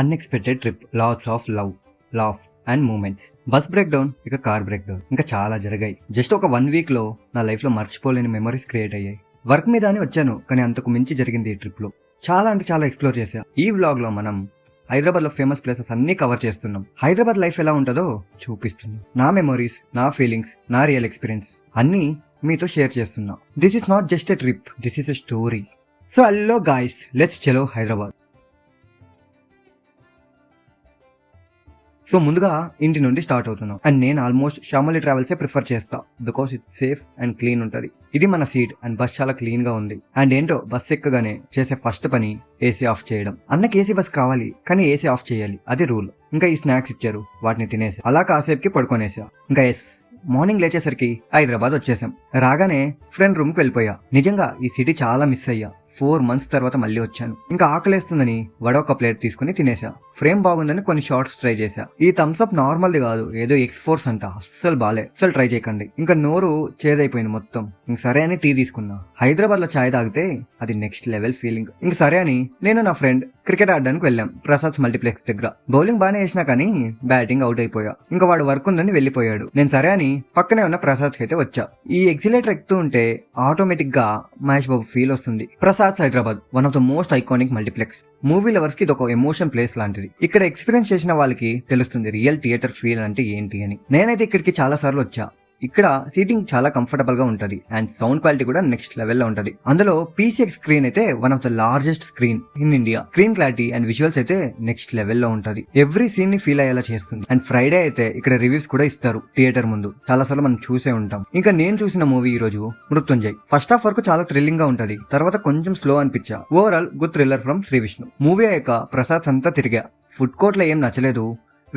Unexpected trip, lots of love, laugh and moments. Bus break down, ఇక car break down, ఇంకా చాలా జరిగాయి. Just ఒక 1 వీక్ లో నా లైఫ్ లో మర్చిపోలేని మెమరీస్ క్రియేట్ అయ్యాయి. వర్క్ మీద అని వచ్చాను, కానీ అంతకు మించి జరిగింది ఈ ట్రిప్ లో. చాలా అంటే చాలా ఎక్స్ప్లోర్ చేశా. ఈ వ్లాగ్ లో మనం హైదరాబాద్ లో ఫేమస్ ప్లేసెస్ అన్ని కవర్ చేస్తున్నాం. హైదరాబాద్ లైఫ్ ఎలా ఉంటుందో చూపిస్తున్నాం. నా మెమరీస్, నా ఫీలింగ్స్, నా రియల్ ఎక్స్పీరియన్స్ అన్ని మీతో షేర్ చేస్తున్నా. This is not just a trip, this is a story. So hello guys, let's చలో హైదరాబాద్. సో ముందుగా ఇంటి నుండి స్టార్ట్ అవుతున్నాం. అండ్ నేను ఆల్మోస్ట్ షామలి ట్రావెల్సే ప్రిఫర్ చేస్తా, because it's safe and clean ఉంటది. ఇది మన సీట్ అండ్ బస్ చాలా క్లీన్ గా ఉంది. అండ్ ఏంటో బస్ ఎక్కగానే చేసే ఫస్ట్ పని ఏసీ ఆఫ్ చేయడం. అన్నకి ఏసీ బస్ కావాలి, కానీ ఏసీ ఆఫ్ చేయాలి, అది రూల్. ఇంకా ఈ స్నాక్స్ ఇచ్చారు, వాటిని తినేసి అలా కాసేపుకి పడుకొనేసా. ఇంకా మార్నింగ్ లేచేసరికి హైదరాబాద్ వచ్చేసాం. రాగానే ఫ్రెండ్ రూమ్ కి వెళ్ళిపోయా. నిజంగా ఈ సిటీ చాలా మిస్ అయ్యా. 4 months తర్వాత మళ్ళీ వచ్చాను. ఇంకా ఆకలేస్తుందని వడ ఒక ప్లేట్ తీసుకుని తినేసా. ఫ్రేమ్ బాగుందని కొన్ని షార్ట్స్ ట్రై చేశా. ఈ థమ్స్ అప్ నార్మల్ది కాదు, ఏదో ఎక్స్ఫోర్స్ అంట, అస్సలు బాలే, అస్సలు ట్రై చేయకండి. ఇంకా నోరు చేదైపోయింది మొత్తం. ఇంక సరే అని టీ తీసుకున్నా. హైదరాబాద్ లో చాయ్ తాగితే అది నెక్స్ట్ లెవెల్ ఫీలింగ్. ఇంక సరే అని నేను నా ఫ్రెండ్ క్రికెట్ ఆడడానికి వెళ్ళాం ప్రసాద్స్ మల్టీప్లెక్స్ దగ్గర. బౌలింగ్ బానే వేసినా కానీ బ్యాటింగ్ అవుట్ అయిపోయా. ఇంకా వాడు వర్క్ ఉందని వెళ్ళిపోయాడు. నేను సరే అని పక్కనే ఉన్న ప్రసాద్స్ అయితే వచ్చా. ఈ ఎగ్జిలేటర్ ఎక్కుతూ ఉంటే ఆటోమేటిక్ గా మహేష్ బాబు ఫీల్ వస్తుంది. Prasad's Hyderabad one of the most iconic multiplex. Movie lovers కి ఇది ఒక ఎమోషన్ ప్లేస్ లాంటిది. ఇక్కడ ఎక్స్పీరియన్స్ చేసిన వాళ్ళకి తెలుస్తుంది రియల్ థియేటర్ ఫీల్ అంటే ఏంటి అని. నేనైతే ఇక్కడికి చాలా సార్లు వచ్చా. ఇక్కడ సీటింగ్ చాలా కంఫర్టబుల్ గా ఉంటది అండ్ సౌండ్ క్వాలిటీ కూడా నెక్స్ట్ లెవెల్ లో ఉంటది. అందులో పీసీఎక్స్ స్క్రీన్ అయితే one of the largest screen in India. Screen clarity and visuals అయితే నెక్స్ట్ లెవెల్ లో ఉంటది. ఎవ్రీ సీన్ ని ఫీల్ అయ్యేలా చేస్తుంది. అండ్ ఫ్రైడే అయితే ఇక్కడ రివ్యూస్ కూడా ఇస్తారు థియేటర్ ముందు. చాలా సార్లు మనం చూసే ఉంటాం. ఇంకా నేను చూసిన మూవీ ఈ రోజు మృత్యుంజయ్. ఫస్ట్ హాఫ్ వరకు చాలా థ్రిల్లింగ్ గా ఉంటది, తర్వాత కొంచెం స్లో అనిపించా. Overall good thriller from Sri Vishnu. Movie అయ్యాక ప్రసాద్స్ అంతా తిరిగా. ఫుడ్ కోర్ట్ లో ఏం నచ్చలేదు.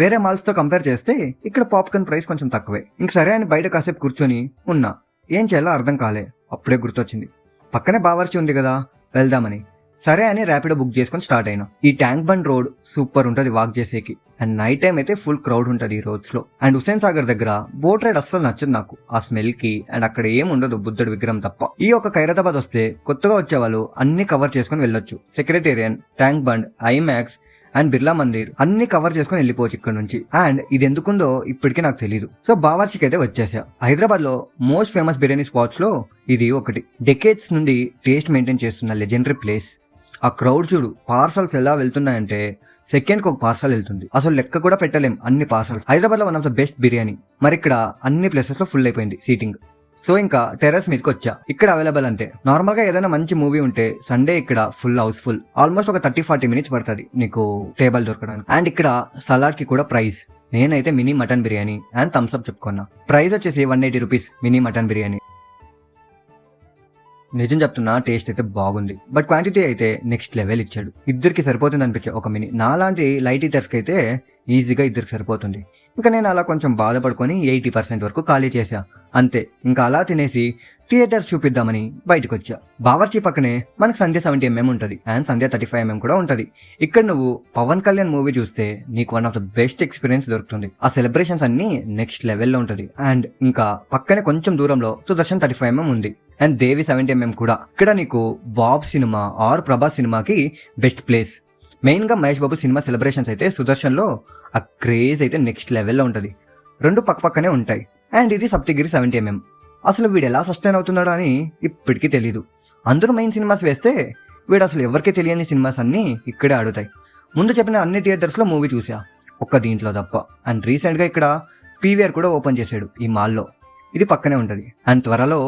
వేరే మాల్స్ తో కంపేర్ చేస్తే ఇక్కడ పాప్కార్న్ ప్రైస్ కొంచెం తక్కువే. ఇంక సరే అని బయట కాసేపు కూర్చొని ఉన్నా. ఏం చేయాలో అర్థం కాలే. అప్పుడే గుర్తొచ్చింది, పక్కనే బావర్చి ఉంది కదా, వెళ్దామని. సరే అని ర్యాపిడో బుక్ చేసుకుని స్టార్ట్ అయినా. ఈ ట్యాంక్ బండ్ రోడ్ సూపర్ ఉంటది వాక్ చేసేకి. అండ్ నైట్ టైం అయితే ఫుల్ క్రౌడ్ ఉంటది ఈ రోడ్స్ లో. అండ్ హుస్సేన్ సాగర్ దగ్గర బోట్ రైడ్ అస్సలు నచ్చదు నాకు, ఆ స్మెల్ కి. అండ్ అక్కడ ఏం ఉండదు, బుద్ధుడు విగ్రహం తప్ప. ఈ ఒక ఖైరతాబాద్ వస్తే కొత్తగా వచ్చే వాళ్ళు అన్ని కవర్ చేసుకుని వెళ్ళొచ్చు. Secretariat, Tank Bund, IMAX and Birla Mandir అన్ని కవర్ చేసుకుని వెళ్ళిపోవచ్చు ఇక్కడ నుంచి. అండ్ ఇది ఎందుకుందో ఇప్పటికీ నాకు తెలియదు. సో బావర్చికి అయితే వచ్చేసా. హైదరాబాద్ లో మోస్ట్ ఫేమస్ బిర్యానీ స్పాట్స్ లో ఇది ఒకటి. డెకేడ్స్ నుండి టేస్ట్ మెయింటైన్ చేస్తున్న లెజెండరీ ప్లేస్. ఆ క్రౌడ్ చూడు, పార్సల్స్ ఎలా వెళ్తున్నాయంటే సెకండ్ కి ఒక పార్సల్ వెళ్తుంది. అసలు లెక్క కూడా పెట్టలేం అన్ని పార్సల్స్. హైదరాబాద్ లో one of the best biryani. మరి ఇక్కడ అన్ని ప్లేసెస్ లో ఫుల్ అయిపోయింది సీటింగ్. సో ఇంకా టెర్రస్ మీదకి వచ్చా. ఇక్కడ అవైలబుల్ అంటే నార్మల్ గా ఏదైనా మంచి మూవీ ఉంటే సండే ఇక్కడ ఫుల్ హౌస్ఫుల్. ఆల్మోస్ట్ ఒక 30-40 minutes పడుతుంది నీకు టేబుల్ దొరకడానికి. అండ్ ఇక్కడ సలాడ్ కి కూడా ప్రైస్. నేనైతే mini mutton biryani and Thums Up చెప్పుకున్నా. ప్రైస్ వచ్చేసి 180 rupees మినీ మటన్ బిర్యానీ. నిజం చెప్తున్నా, టేస్ట్ అయితే బాగుంది, బట్ క్వాంటిటీ అయితే నెక్స్ట్ లెవెల్ ఇచ్చాడు. ఇద్దరికి సరిపోతుంది అనిపించే ఒక మినీ. నాలాంటి లైట్ ఈటర్స్ కి అయితే ఈజీగా ఇద్దరికి సరిపోతుంది. ఇంకా నేను అలా కొంచెం బాధపడుకొని 80% వరకు ఖాళీ చేశా అంతే. ఇంకా అలా తినేసి థియేటర్స్ చూపిద్దామని బయటకు వచ్చా. బావర్చి పక్కనే మనకు సంధ్య 70mm ఉంటది అండ్ సంధ్య 35mm కూడా ఉంటది. ఇక్కడ నువ్వు పవన్ కళ్యాణ్ మూవీ చూస్తే నీకు one of the best experience దొరుకుతుంది. ఆ సెలబ్రేషన్స్ అన్ని నెక్స్ట్ లెవెల్లో ఉంటది. అండ్ ఇంకా పక్కనే కొంచెం దూరంలో సుదర్శన్ 35mm ఉంది అండ్ దేవి 70mm కూడా. ఇక్కడ నీకు బాబ్ సినిమా ఆర్ ప్రభాస్ సినిమాకి బెస్ట్ ప్లేస్. మెయిన్ గా మహేష్ బాబు సినిమా సెలబ్రేషన్స్ అయితే సుదర్శన్ లో ఆ క్రేజ్ అయితే నెక్స్ట్ లెవెల్లో ఉంటది. రెండు పక్కనే ఉంటాయి. అండ్ ఇది సప్తగిరి 70mm. అసలు వీడు ఎలా సస్టైన్ అవుతున్నాడో అని ఇప్పటికీ తెలీదు. అందరూ మెయిన్ సినిమాస్ వేస్తే వీడు అసలు ఎవరికీ తెలియని సినిమాస్ అన్ని ఇక్కడే ఆడుతాయి. ముందు చెప్పిన అన్ని థియేటర్స్ లో మూవీ చూసా, ఒక్క దీంట్లో తప్ప. అండ్ రీసెంట్ గా ఇక్కడ పీవీఆర్ కూడా ఓపెన్ చేశాడు ఈ మాల్లో. ఇది పక్కనే ఉంటది. అండ్ త్వరలో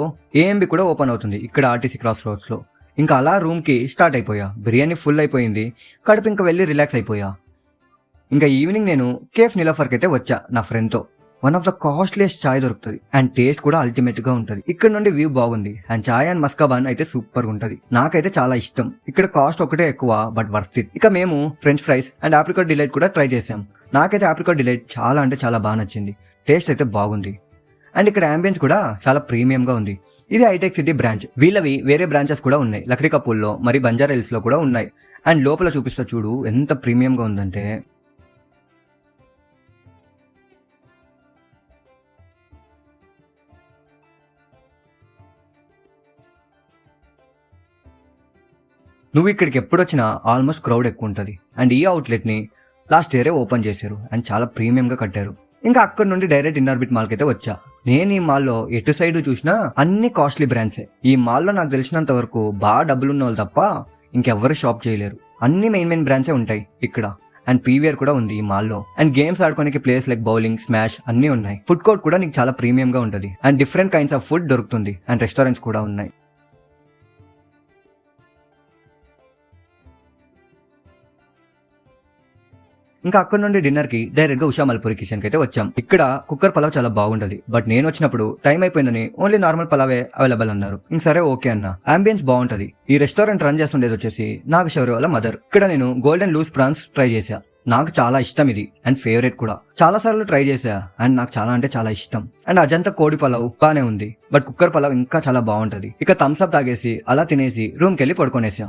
ఏఎంబి కూడా ఓపెన్ అవుతుంది ఇక్కడ ఆర్టీసీ క్రాస్ రోడ్స్ లో. ఇంకా అలా రూమ్ కి స్టార్ట్ అయిపోయా. బిర్యానీ ఫుల్ అయిపోయింది, కడుపు ఇంకా వెళ్ళి రిలాక్స్ అయిపోయా. ఇంకా ఈవినింగ్ నేను కేఫ్ నిలోఫర్కి అయితే వచ్చా నా ఫ్రెండ్ తో. వన్ ఆఫ్ ద కాస్ట్లీయెస్ట్ చాయ్ దొరుకుతుంది అండ్ టేస్ట్ కూడా అల్టిమేట్ గా ఉంటది. ఇక్కడ నుండి వ్యూ బాగుంది అండ్ చాయ్ అండ్ మస్కాబాన్ అయితే సూపర్ గా ఉంటది. నాకైతే చాలా ఇష్టం. ఇక్కడ కాస్ట్ ఒకటే ఎక్కువ బట్ వర్త్ ఇట్. ఇక మేము French fries and apricot delight కూడా ట్రై చేసాం. నాకైతే ఆప్రికాట్ డిలైట్ చాలా అంటే చాలా బాగా నచ్చింది. టేస్ట్ అయితే బాగుంది. అండ్ ఇక్కడ అంబియన్స్ కూడా చాలా ప్రీమియం గా ఉంది. ఇది హైటెక్ సిటీ బ్రాంచ్. వీళ్ళవి వేరే బ్రాంచెస్ కూడా ఉన్నాయి, లక్డీ కపూల్లో మరి బంజారా హిల్స్ లో కూడా ఉన్నాయి. అండ్ లోపల చూపిస్తా చూడు ఎంత ప్రీమియం గా ఉందంటే. నువ్వు ఇక్కడికి ఎప్పుడు వచ్చినా ఆల్మోస్ట్ క్రౌడ్ ఎక్కువ ఉంటుంది. అండ్ ఈ అవుట్లెట్ని లాస్ట్ ఇయరే ఓపెన్ చేశారు అండ్ చాలా ప్రీమియంగా కట్టారు. ఇంకా అక్కడ నుండి డైరెక్ట్ ఇన్నర్బిట్ మాల్కి అయితే వచ్చా. నేను ఈ మాల్లో ఎటు సైడ్ చూసినా అన్ని కాస్ట్లీ బ్రాండ్సే. ఈ మాల్లో నాకు తెలిసినంత వరకు బాగా డబ్బులున్న వాళ్ళు తప్ప ఇంకెవ్వరు షాప్ చేయలేరు. అన్ని మెయిన్ బ్రాండ్సే ఉంటాయి ఇక్కడ. అండ్ పీవీఆర్ కూడా ఉంది ఈ మాల్లో. అండ్ గేమ్స్ ఆడుకోనికి ప్లేస్ లైక్ బౌలింగ్, స్మాష్ అన్ని ఉన్నాయి. ఫుడ్ కోర్ట్ కూడా నీకు చాలా ప్రీమియం గా ఉంటుంది. And different kinds of food దొరుకుతుంది. అండ్ రెస్టారెంట్స్ కూడా ఉన్నాయి. ఇంకా అక్కడ నుండి డిన్నర్ కి డైరెక్ట్ గా ఉషా మల్పూరి కిచెన్ కి అయితే వచ్చాం. ఇక్కడ కుక్కర్ పలావ్ చాలా బాగుంటది. బట్ నేను వచ్చినప్పుడు టైం అయిపోయిందని ఓన్లీ నార్మల్ పలావే అవైలబుల్ అన్నారు. ఇంక సరే ఓకే అన్న. అంబియన్స్ బాగుంటది. ఈ రెస్టారెంట్ రన్ చేస్తుండేది వచ్చేసి నాగశౌర్య వాళ్ళ మదర్. ఇక్కడ నేను గోల్డెన్ లూస్ ప్రాన్స్ ట్రై చేశా. నాకు చాలా ఇష్టం ఇది అండ్ ఫేవరెట్ కూడా. చాలా సార్లు ట్రై చేశా అండ్ నాకు చాలా అంటే చాలా ఇష్టం. అండ్ అజంతా కోడి పలావ్ బానే ఉంది. బట్ కుక్కర్ పలావ్ ఇంకా చాలా బాగుంటది. ఇక థమ్స్ అప్ తాగేసి అలా తినేసి రూమ్ కెళ్ళి పడుకోనేసా.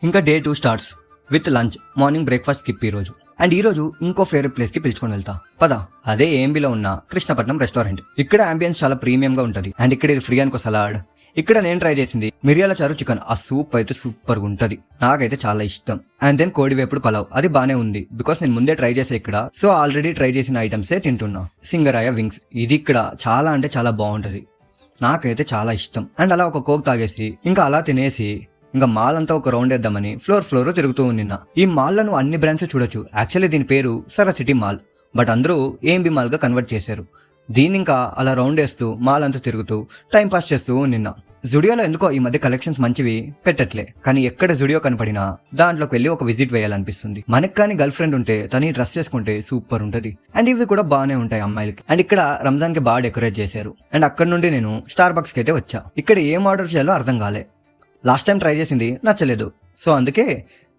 ఇంకా day 2 starts with lunch. Morning breakfast skip ఈ రోజు. అండ్ ఈ రోజు ఇంకో ఫేవరెట్ ప్లేస్ కి పిలుచుకొని వెళ్తా పదా. అదే ఏఎంబీలో ఉన్న కృష్ణపట్నం రెస్టారెంట్. ఇక్కడ అంబియన్స్ చాలా ప్రీమియం గా ఉంటది. అండ్ ఇక్కడ ఇది ఫ్రీ అనుకో సలాడ్. ఇక్కడ నేను ట్రై చేసింది మిరియాల చారు చికెన్. ఆ సూప్ అయితే సూపర్ గా ఉంటది. నాకైతే చాలా ఇష్టం. అండ్ దెన్ కోడి వేపుడు పలావ్. అది బానే ఉంది బికాస్ నేను ముందే ట్రై చేసా ఇక్కడ. సో ఆల్రెడీ ట్రై చేసిన ఐటమ్సే తింటున్నా. సింగరాయ వింగ్స్. ఇది ఇక్కడ చాలా అంటే చాలా బాగుంటది. నాకైతే చాలా ఇష్టం. అండ్ అలా ఒక కోక్ తాగేసి ఇంకా అలా తినేసి ఇంకా మాల్ అంతా ఒక రౌండ్ వేద్దామని ఫ్లోర్ తిరుగుతూ నిన్న. ఈ మాల్ లో అన్ని బ్రాండ్స్ చూడొచ్చు. యాక్చువల్లీ దీని పేరు సరసిటీ మాల్. బట్ అందరూ ఏఎంబీ మాల్ గా కన్వర్ట్ చేశారు. దీన్ని ఇంకా అలా రౌండ్ వేస్తూ మాల్ అంతా తిరుగుతూ టైం పాస్ చేస్తూ నిన్న. జుడియోలో ఎందుకో ఈ మధ్య కలెక్షన్స్ మంచివి పెట్టట్లే. కానీ ఎక్కడ జుడియో కనపడినా దాంట్లోకి వెళ్ళి ఒక విజిట్ వేయాలనిపిస్తుంది. మనకి కానీ గర్ల్ ఫ్రెండ్ ఉంటే తను డ్రెస్ చేసుకుంటే సూపర్ ఉంటది. అండ్ ఇవి కూడా బాగానే ఉంటాయి అమ్మాయిలకి. అండ్ ఇక్కడ రంజాన్ కి బాగా డెకరేట్ చేశారు. అండ్ అక్కడ నుండి నేను స్టార్ బక్స్ కి అయితే వచ్చా. ఇక్కడ ఏం ఆర్డర్ చేయాలో అర్థం కాలే. లాస్ట్ టైం ట్రై చేసింది నచ్చలేదు. సో అందుకే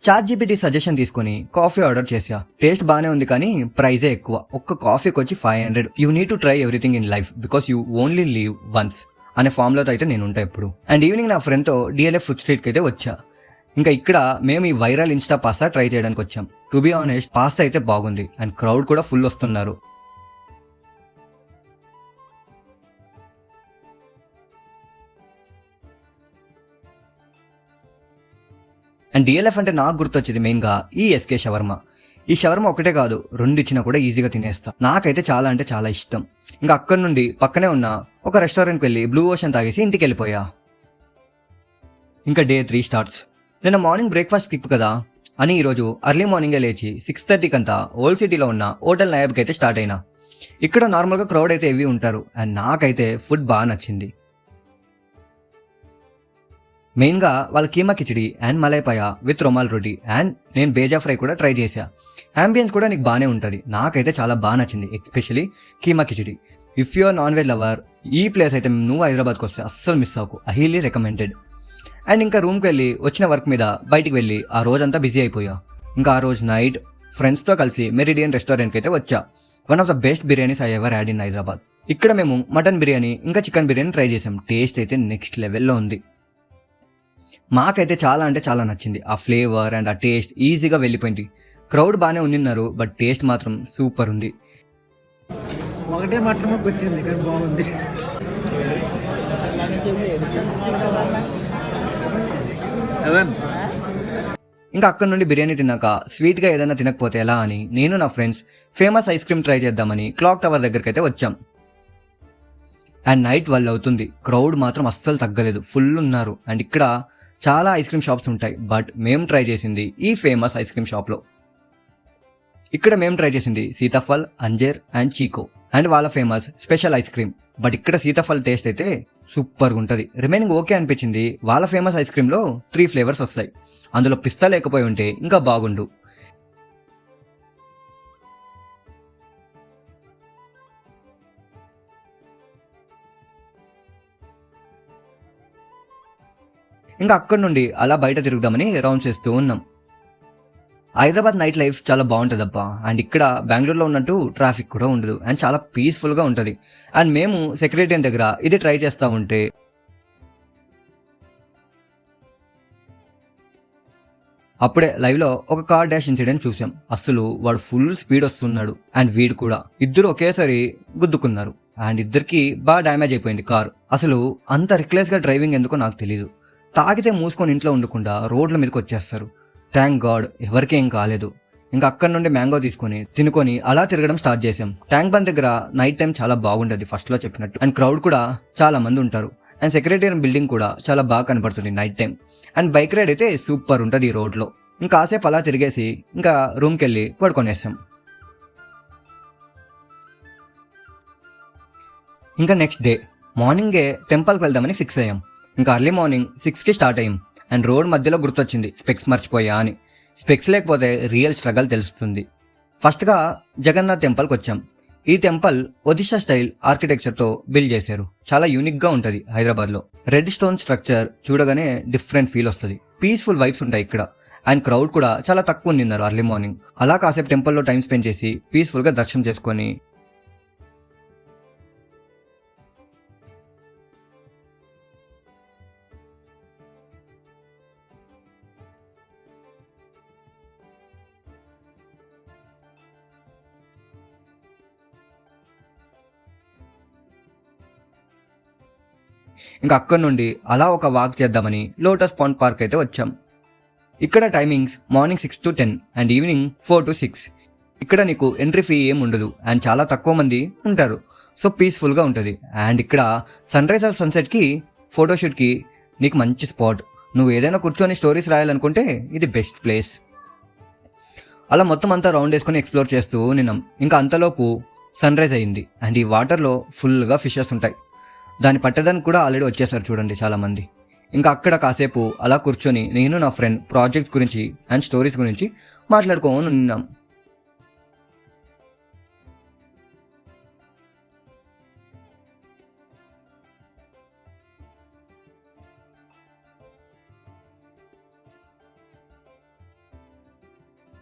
చాట్ జీపీటీ సజెషన్ తీసుకుని కాఫీ ఆర్డర్ చేసా. టేస్ట్ బానే ఉంది కానీ ప్రైజే ఎక్కువ. ఒక్క కాఫీకి వచ్చి 500. You need to try everything in life because you only leave once అనే ఫామ్ లో అయితే నేను ఉంటా ఎప్పుడు. అండ్ ఈవినింగ్ నా ఫ్రెండ్ తో డిఎల్ఎఫ్ ఫుడ్ స్ట్రీట్ కి అయితే వచ్చా. ఇంకా ఇక్కడ మేము ఈ వైరల్ ఇన్స్టా పాస్తా ట్రై చేయడానికి వచ్చాం. టు బి ఆనెస్ట్ పాస్తా అయితే బాగుంది. అండ్ క్రౌడ్ కూడా ఫుల్ వస్తున్నారు. అండ్ డిఎల్ఎఫ్ అంటే నాకు గుర్తొచ్చేది మెయిన్ గా ఈ ఎస్కే షవర్మా. ఈ షవర్మా ఒకటే కాదు 2 ఇచ్చినా కూడా ఈజీగా తినేస్తా. నాకైతే చాలా అంటే చాలా ఇష్టం. ఇంకా అక్కడ నుండి పక్కనే ఉన్న ఒక రెస్టారెంట్కి వెళ్ళి బ్లూ ఓషన్ తాగేసి ఇంటికి వెళ్ళిపోయా. ఇంకా డే 3 స్టార్ట్స్. నిన్న మార్నింగ్ బ్రేక్ఫాస్ట్ స్కిప్ కదా అని ఈరోజు అర్లీ మార్నింగే లేచి 6:30 కంతా ఓల్డ్ సిటీలో ఉన్న హోటల్ నాయబ్కి అయితే స్టార్ట్ అయినా. ఇక్కడ నార్మల్గా క్రౌడ్ అయితే హెవీ ఉంటారు. అండ్ నాకైతే ఫుడ్ బాగా నచ్చింది. మెయిన్ గా వాళ్ళ keema khichdi and malai paya with rumali roti and నేను బేజా ఫ్రై కూడా ట్రై చేశా. అంబియన్స్ కూడా నీకు బానే ఉంటది. నాకైతే చాలా బాగా నచ్చింది. Especially keema khichdi. If you are non veg lover ఈ ప్లేస్ అయితే నువ్వు హైదరాబాద్కి వస్తే అస్సలు మిస్ అవ్వకు. Highly recommended. అండ్ ఇంకా రూమ్కి వెళ్ళి వచ్చిన వర్క్ మీద బయటికి వెళ్ళి ఆ రోజంతా బిజీ అయిపోయా. ఇంకా ఆ రోజు నైట్ ఫ్రెండ్స్తో కలిసి మెరిడియన్ రెస్టారెంట్కి అయితే వచ్చా. One of the best biryanis I ever had in Hyderabad. ఇక్కడ మేము మటన్ బిర్యానీ ఇంకా చికెన్ బిర్యానీ ట్రై చేసాం. టేస్ట్ అయితే నెక్స్ట్ లెవెల్లో ఉంది. మాకైతే చాలా అంటే చాలా నచ్చింది. ఆ ఫ్లేవర్ అండ్ ఆ టేస్ట్ ఈజీగా వెళ్ళిపోయింది. క్రౌడ్ బాగానే ఉన్నారు బట్ టేస్ట్ మాత్రం సూపర్ ఉంది. ఒకటే మటన్ ముక్క వచ్చింది కానీ బాగుంది. ఇంకా అక్కడ నుండి బిర్యానీ తిన్నాక స్వీట్ గా ఏదైనా తినకపోతే ఎలా అని నేను నా friends famous ice cream try చేద్దామని క్లాక్ టవర్ దగ్గరికి అయితే వచ్చాం. అండ్ నైట్ 12 అవుతుంది. క్రౌడ్ మాత్రం అస్సలు తగ్గలేదు. ఫుల్ ఉన్నారు. అండ్ ఇక్కడ చాలా ఐస్ క్రీమ్ షాప్స్ ఉంటాయి. బట్ మేము ట్రై చేసింది ఈ ఫేమస్ ఐస్ క్రీమ్ షాప్ లో. ఇక్కడ మేము ట్రై చేసింది సీతాఫల్, అంజేర్ అండ్ చీకో అండ్ వాళ్ళ famous special ice cream. But ఇక్కడ సీతాఫల్ టేస్ట్ అయితే సూపర్ గా ఉంటది. రిమైనింగ్ ఓకే అనిపించింది. వాళ్ళ ఫేమస్ ఐస్ క్రీమ్ లో 3 ఫ్లేవర్స్ వస్తాయి. అందులో పిస్తా లేకపోయి ఉంటే ఇంకా బాగుండు. ఇంకా అక్కడ నుండి అలా బయట తిరుగుదామని రౌండ్స్ చేస్తూ ఉన్నాం. హైదరాబాద్ నైట్ లైఫ్ చాలా బాగుంటుందబ్బా. అండ్ ఇక్కడ బెంగళూరులో ఉన్నట్టు ట్రాఫిక్ కూడా ఉండదు అండ్ చాలా పీస్ఫుల్ గా ఉంటది. అండ్ మేము సెక్రటరీ దగ్గర ఇది ట్రై చేస్తా ఉంటే అప్పుడే లైవ్ లో ఒక కార్ డాష్ ఇన్సిడెంట్ చూసాం. అసలు వాడు ఫుల్ స్పీడ్ వస్తున్నాడు అండ్ వీడు కూడా. ఇద్దరు ఒకేసారి గుద్దుకున్నారు అండ్ ఇద్దరికి బాగా డ్యామేజ్ అయిపోయింది కారు. అసలు అంత రిక్లెస్ గా డ్రైవింగ్ ఎందుకో నాకు తెలియదు. తాగితే మూసుకొని ఇంట్లో ఉండకుండా రోడ్ల మీదకి వచ్చేస్తారు. థ్యాంక్ గాడ్ ఎవరికి ఏం కాలేదు. ఇంకా అక్కడ నుండి మ్యాంగో తీసుకొని తినుకొని అలా తిరగడం స్టార్ట్ చేసాం. ట్యాంక్ బండ్ దగ్గర నైట్ టైం చాలా బాగుండదు ఫస్ట్ లో చెప్పినట్టు. అండ్ క్రౌడ్ కూడా చాలా మంది ఉంటారు. అండ్ సెక్రటేరియట్ బిల్డింగ్ కూడా చాలా బాగా కనపడుతుంది night time. And bike ride అయితే సూపర్ ఉంటుంది ఈ రోడ్ లో. ఇంకా కాసేపు అలా తిరిగేసి ఇంకా రూమ్కి వెళ్ళి పడుకొనేసాం. ఇంకా నెక్స్ట్ డే మార్నింగే టెంపుల్కి వెళ్దామని ఫిక్స్ అయ్యాం. ఇంకా అర్లీ మార్నింగ్ 6కి స్టార్ట్ అయ్యాం. అండ్ రోడ్ మధ్యలో గుర్తొచ్చింది స్పెక్స్ మర్చిపోయా అని. స్పెక్స్ లేకపోతే రియల్ స్ట్రగల్ తెలుస్తుంది. ఫస్ట్గా జగన్నాథ్ టెంపుల్కి వచ్చాం. ఈ టెంపుల్ ఒడిషా స్టైల్ ఆర్కిటెక్చర్తో బిల్డ్ చేశారు. చాలా యూనిక్గా ఉంటుంది హైదరాబాద్లో. రెడ్ స్టోన్ స్ట్రక్చర్ చూడగానే డిఫరెంట్ ఫీల్ వస్తుంది. పీస్ఫుల్ వైబ్స్ ఉంటాయి ఇక్కడ. అండ్ క్రౌడ్ కూడా చాలా తక్కువ నిన్నారు అర్లీ మార్నింగ్. అలా కాసేపు టెంపుల్లో టైం స్పెండ్ చేసి పీస్ఫుల్గా దర్శనం చేసుకొని ఇంకా అక్కడ నుండి అలా ఒక వాక్ చేద్దామని లోటస్ పాండ్ పార్క్ అయితే వచ్చాం. ఇక్కడ timings morning 6 to 10 and evening 4 to 6. ఇక్కడ నీకు ఎంట్రీ ఫీ ఏం ఉండదు అండ్ చాలా తక్కువ మంది ఉంటారు. సో పీస్ఫుల్గా ఉంటుంది. అండ్ ఇక్కడ సన్ రైజ్ ఆర్ సన్సెట్కి ఫోటోషూట్కి నీకు మంచి స్పాట్. నువ్వు ఏదైనా కూర్చొని స్టోరీస్ రాయాలనుకుంటే ఇది బెస్ట్ ప్లేస్. అలా మొత్తం అంతా రౌండ్ వేసుకొని ఎక్స్ప్లోర్ చేస్తూ నిన్నాం. ఇంకా అంతలోపు సన్ రైజ్ అయ్యింది. అండ్ ఈ వాటర్లో ఫుల్గా ఫిషెస్ ఉంటాయి. దాన్ని పట్టడానికి కూడా ఆల్రెడీ వచ్చేసారు చూడండి చాలా మంది. ఇంకా అక్కడ కాసేపు అలా కూర్చొని నేను నా ఫ్రెండ్ ప్రాజెక్ట్స్ గురించి అండ్ స్టోరీస్ గురించి మాట్లాడుకోని ఉన్నాం.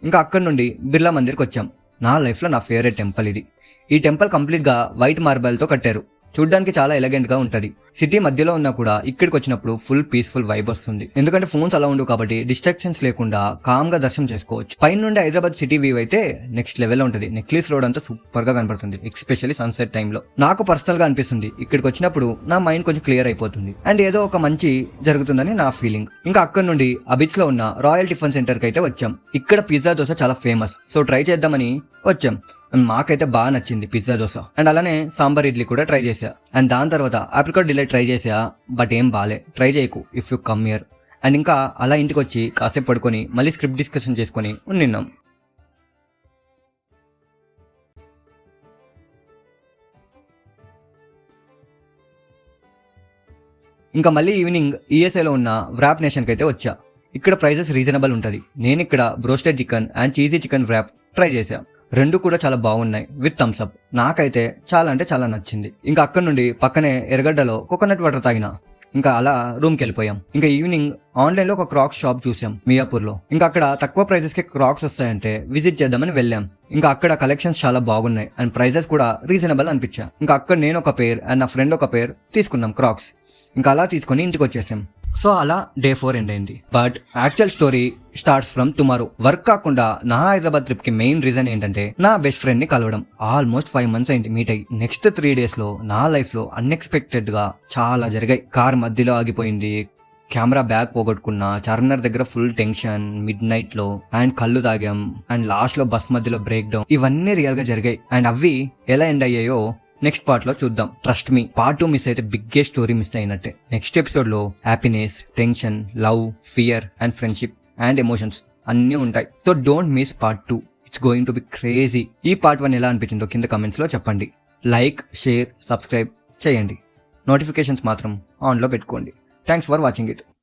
ఇంకా అక్కడ నుండి బిర్లా మందిర్కి వచ్చాం. నా లైఫ్లో నా ఫేవరెట్ టెంపుల్ ఇది. ఈ టెంపుల్ కంప్లీట్గా వైట్ మార్బల్తో కట్టారు. చూడ్డానికి చాలా ఎలిగెంట్ గా ఉంటది. సిటీ మధ్యలో ఉన్నా కూడా ఇక్కడికి వచ్చినప్పుడు ఫుల్ పీస్ఫుల్ వైబ్ వస్తుంది. ఎందుకంటే ఫోన్స్ అలా ఉండవు కాబట్టి డిస్ట్రాక్షన్స్ లేకుండా కామ్ గా దర్శనం చేసుకోవచ్చు. పైన నుండి హైదరాబాద్ సిటీ వ్యూ అయితే నెక్స్ట్ లెవెల్ లో ఉంటుంది. నెక్లెస్ రోడ్ అంతా సూపర్ గా కనపడుతుంది, ఎస్పెషల్లీ సన్సెట్ టైంలో. నాకు పర్సనల్ గా అనిపిస్తుంది ఇక్కడికి వచ్చినప్పుడు నా మైండ్ కొంచెం క్లియర్ అయిపోతుంది అండ్ ఏదో ఒక మంచి జరుగుతుందని నా ఫీలింగ్. ఇంకా అక్కడ నుండి అబిడ్స్ లో ఉన్న రాయల్ టిఫిన్ సెంటర్ కి అయితే వచ్చాం. ఇక్కడ పిజ్జా దోశ చాలా ఫేమస్. సో ట్రై చేద్దామని వచ్చాం. మాకైతే బాగా నచ్చింది పిజ్జా దోశ. అండ్ అలానే సాంబార్ ఇడ్లీ కూడా ట్రై చేసా. అండ్ దాని తర్వాత ఆప్రికాట్ డిలైట్ ట్రై చేసా. బట్ ఏం బాలే. ట్రై చేయకు if you come here. And ఇంకా అలా ఇంటికి వచ్చి కాసేపు పడుకొని మళ్ళీ స్క్రిప్ట్ డిస్కషన్ చేసుకొని నిన్నాం. ఇంకా మళ్ళీ ఈవినింగ్ ఈఎస్ఐలో ఉన్న వ్రాప్ నేషన్కి అయితే వచ్చా. ఇక్కడ ప్రైజెస్ రీజనబుల్ ఉంటుంది. నేను ఇక్కడ broasted chicken and cheesy chicken wrap try చేశా. రెండు కూడా చాలా బాగున్నాయి విత్ థమ్స్ అప్. నాకైతే చాలా అంటే చాలా నచ్చింది. ఇంకా అక్కడ నుండి పక్కనే ఎర్రగడ్డలో కోకోనట్ వాటర్ తాగిన. ఇంకా అలా రూమ్కి వెళ్ళిపోయాం. ఇంకా ఈవినింగ్ ఆన్లైన్ లో ఒక క్రాక్స్ షాప్ చూసాం మియాపూర్ లో. ఇంకా అక్కడ తక్కువ ప్రైజెస్ కి క్రాక్స్ వస్తాయంటే విజిట్ చేద్దామని వెళ్ళాం. ఇంకా అక్కడ కలెక్షన్స్ చాలా బాగున్నాయి అండ్ ప్రైజెస్ కూడా రీజనబుల్ అనిపించా. ఇంకా అక్కడ నేను ఒక పేర్ అండ్ నా ఫ్రెండ్ ఒక పేర్ తీసుకున్నాం క్రాక్స్. ఇంకా అలా తీసుకొని ఇంటికి వచ్చేసాం. సో అలా డే 4 ఎండ్ అయింది. But actual story starts from tomorrow. Work కాకుండా నా హైదరాబాద్ ట్రిప్ కి మెయిన్ రీజన్ ఏంటంటే నా బెస్ట్ ఫ్రెండ్ ని కలవడం. ఆల్మోస్ట్ 5 months అయింది మీట్ అయ్యి. నెక్స్ట్ 3 days లో నా లైఫ్ లో అన్ఎక్స్పెక్టెడ్ గా చాలా జరిగాయి. కార్ మధ్యలో ఆగిపోయింది, కెమెరా బ్యాగ్ పోగొట్టుకున్నా, చార్మినార్ దగ్గర ఫుల్ టెన్షన్ మిడ్ నైట్ లో, అండ్ కళ్ళు తాగాం, అండ్ లాస్ట్ లో బస్ మధ్యలో బ్రేక్ డౌన్. ఇవన్నీ రియల్ గా జరిగాయి. అండ్ అవి ఎలా ఎండ్ అయ్యాయో నెక్స్ట్ పార్ట్ లో చూద్దాం. ట్రస్ట్ మీ, పార్ట్ 2 మిస్ అయితే బిగ్గెస్ట్ స్టోరీ మిస్ అయినట్టే. నెక్స్ట్ ఎపిసోడ్ లో happiness, tension, love, fear and friendship and emotions అన్నీ ఉంటాయి. So don't miss part 2. It's going to be crazy. ఈ పార్ట్ 1 ఎలా అనిపించిందో కింద కమెంట్స్ లో చెప్పండి. లైక్, షేర్, సబ్స్క్రైబ్ చేయండి. నోటిఫికేషన్స్ మాత్రం ఆన్ లో పెట్టుకోండి. Thanks for watching it.